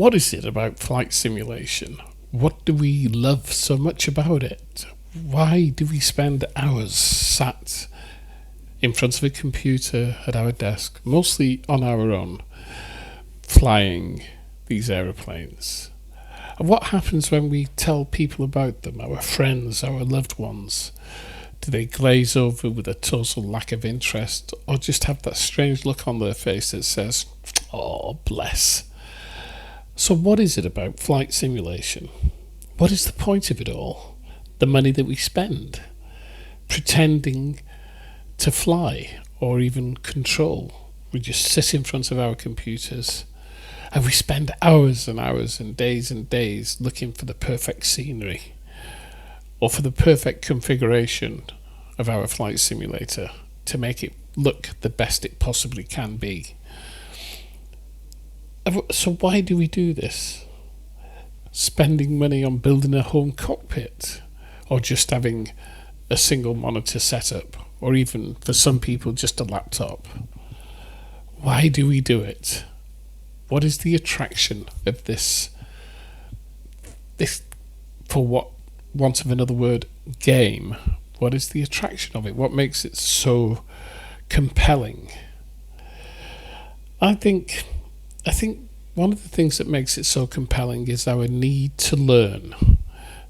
What is it about flight simulation? What do we love so much about it? Why do we spend hours sat in front of a computer at our desk, mostly on our own, flying these aeroplanes? And what happens when we tell people about them, our friends, our loved ones? Do they glaze over with a total lack of interest, or just have that strange look on their face that says, "Oh, bless"? So what is it about flight simulation? What is the point of it all? The money that we spend pretending to fly or even control. We just sit in front of our computers and we spend hours and hours and days looking for the perfect scenery or for the perfect configuration of our flight simulator to make it look the best it possibly can be. So why do we do this? Spending money on building a home cockpit, or just having a single monitor setup, or even for some people just a laptop. Why do we do it? What is the attraction of this, for want of another word, game? What is the attraction of it? What makes it so compelling? I think one of the things that makes it so compelling is our need to learn,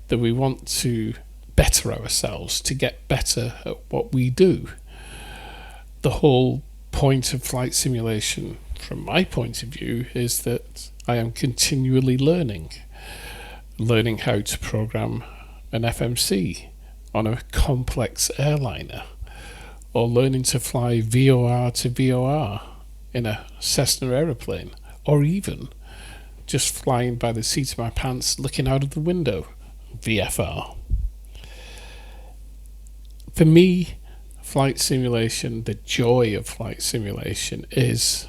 that we want to better ourselves, to get better at what we do. The whole point of flight simulation, from my point of view, is that I am continually learning how to program an FMC on a complex airliner, or learning to fly VOR to VOR in a Cessna aeroplane, or even just flying by the seat of my pants looking out of the window, VFR. For me, flight simulation, the joy of flight simulation is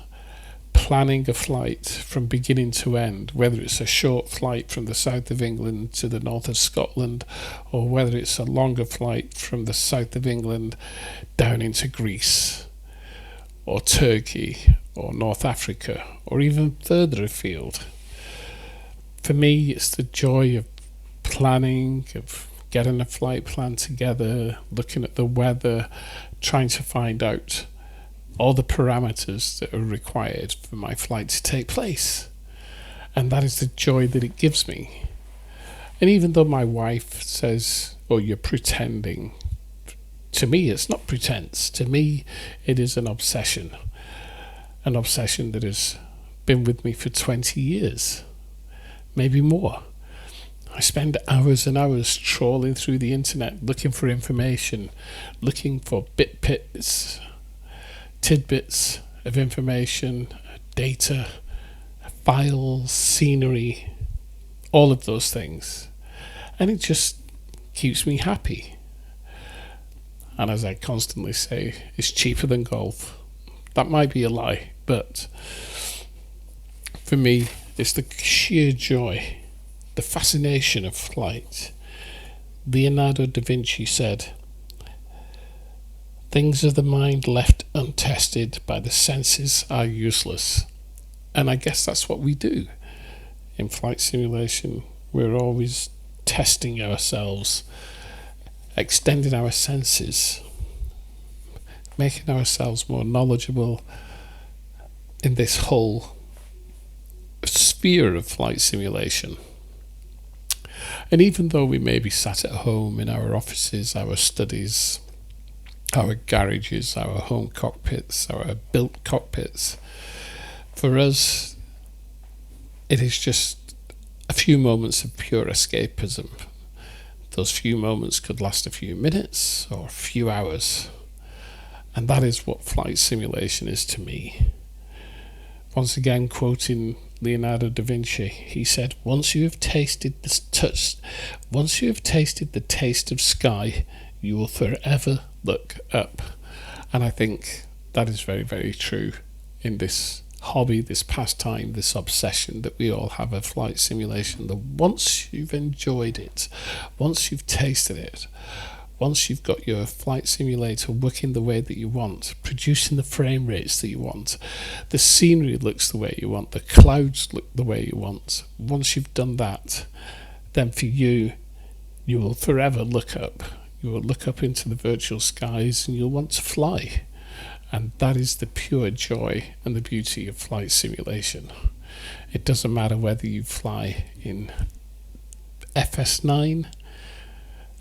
planning a flight from beginning to end, whether it's a short flight from the south of England to the north of Scotland, or whether it's a longer flight from the south of England down into Greece or Turkey or North Africa, or even further afield. For me, it's the joy of planning, of getting a flight plan together, looking at the weather, trying to find out all the parameters that are required for my flight to take place. And that is the joy that it gives me. And even though my wife says, "Oh, you're pretending," to me it's not pretense. To me it is an obsession that has been with me for 20 years, maybe more. I spend hours and hours trawling through the internet, looking for information, looking for tidbits of information, data, files, scenery, all of those things. And it just keeps me happy. And as I constantly say, it's cheaper than golf. That might be a lie, but for me, it's the sheer joy, the fascination of flight. Leonardo da Vinci said, "Things of the mind left untested by the senses are useless." And I guess that's what we do. In flight simulation, we're always testing ourselves, extending our senses, making ourselves more knowledgeable in this whole sphere of flight simulation. And even though we may be sat at home in our offices, our studies, our garages, our home cockpits, our built cockpits, for us it is just a few moments of pure escapism. Those few moments could last a few minutes or a few hours, and that is what flight simulation is to me. Once again, quoting Leonardo da Vinci, he said, once you have tasted the taste of sky, you will forever look up." And I think that is very, very true in this hobby, this pastime, this obsession that we all have of flight simulation. That once you've enjoyed it, once you've tasted it, once you've got your flight simulator working the way that you want, producing the frame rates that you want, the scenery looks the way you want, the clouds look the way you want, once you've done that, then for you, you will forever look up. You will look up into the virtual skies and you'll want to fly. And that is the pure joy and the beauty of flight simulation. It doesn't matter whether you fly in FS9,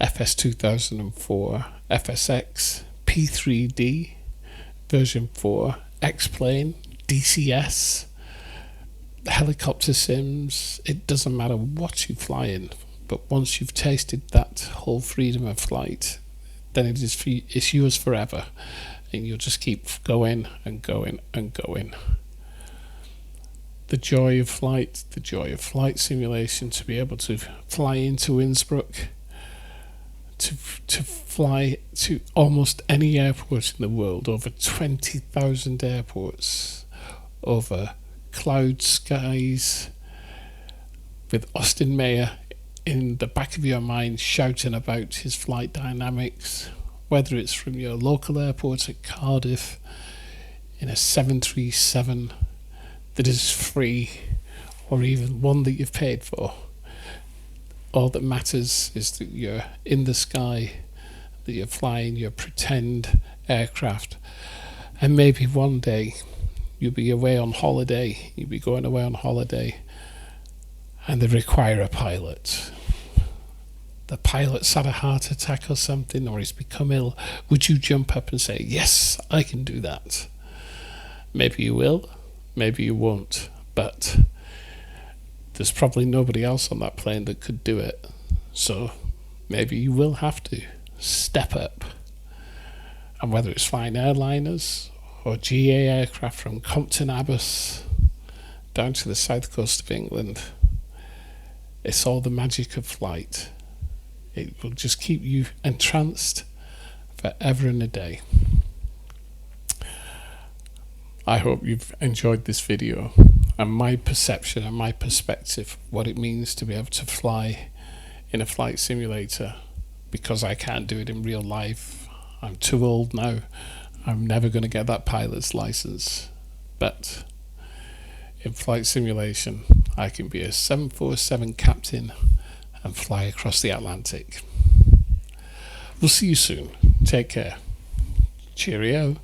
FS 2004, FSX, P3D, version 4, X-Plane, DCS, helicopter sims. It doesn't matter what you fly in, but once you've tasted that whole freedom of flight, then it's yours forever, and you'll just keep going and going and going. The joy of flight, the joy of flight simulation, to be able to fly into Innsbruck, to fly to almost any airport in the world, over 20,000 airports, over cloud skies, with Austin Mayer in the back of your mind shouting about his flight dynamics, whether it's from your local airport at Cardiff in a 737 that is free, or even one that you've paid for. All that matters is that you're in the sky, that you're flying your pretend aircraft, and maybe one day you'll be away on holiday, you'll be going away on holiday, and they require a pilot. The pilot's had a heart attack or something, or he's become ill. Would you jump up and say, yes, I can do that? Maybe you will, maybe you won't, but there's probably nobody else on that plane that could do it. So maybe you will have to step up. And whether it's flying airliners or GA aircraft from Compton Abbas down to the south coast of England, it's all the magic of flight. It will just keep you entranced forever and a day. I hope you've enjoyed this video and my perception and my perspective of what it means to be able to fly in a flight simulator, because I can't do it in real life. I'm too old now. I'm never going to get that pilot's license. But in flight simulation, I can be a 747 captain and fly across the Atlantic. We'll see you soon. Take care. Cheerio.